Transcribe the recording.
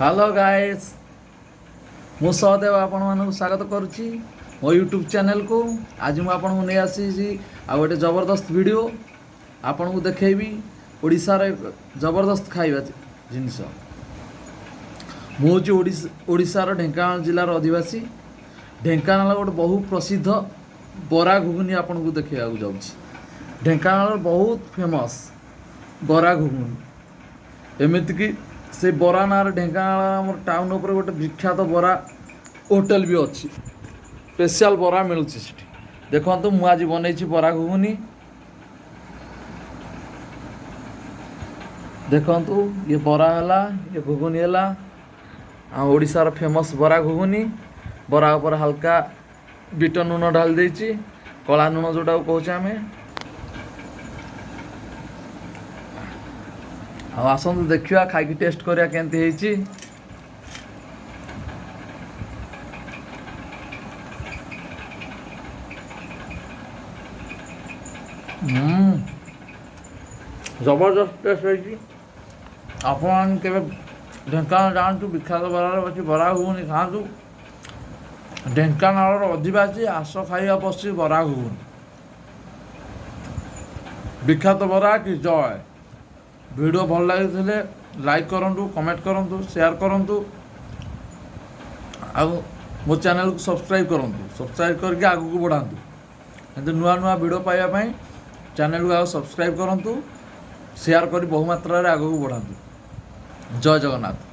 Hello guys मु सहदेव आपण मानक स्वागत करुच्ची मो यूट्यूब चैनल को। आज मुझे आपको नहीं आसी आ गोटे जबरदस्त वीडियो आपन को देखेबी। ओडिशार जबरदस्त खाइबा जिनस मुझे ओडिशार ढेंकानाल जिलार अधिवासी। ढेंकानाल गोटे बहुत प्रसिद्ध बरा घुगुनी आपन को देखा जाऊँगी। ढेंकानाल बहुत फेमस बरा घुगुनी एमतीक से बरा ना ढेंकानाल आम टाउन उपर गोटे विख्यात बरा होटेल भी अच्छी स्पेशल बरा मिलूँ से देखो मुझे आज बनई बरा घुगुनी देखु ये बरा है ये घुगुनी है ओडिशार फेमस बरा घुगुनी। बरा उपर हल्का बीट नून ढाल देछि कला नून जोटा कहचे आम आसतु देखा खाई टेस्ट करिया केंती ହେଇଛି। जबरदस्त टेस्ट है। आपण केवे ढेंकानाल जातु विख्यात बरार बस बरा घुगुनी खातु। ढेंकानाल अधिवासी आस खाइबा बसी बरा घुगुनी विख्यात बरा कि जय। वीडियो भल लगे लाइक करूँ कमेंट करूँ शेयर करूँ आ मो चैनल को सब्सक्राइब करूँ। सब्सक्राइब करके आगू को बढ़ातु नुआ नुआ वीडियो पाइबा चैनल को सब्सक्राइब करूँ शेयर कर बहु मात्रा आगू को बढ़ातु। जय जगन्नाथ।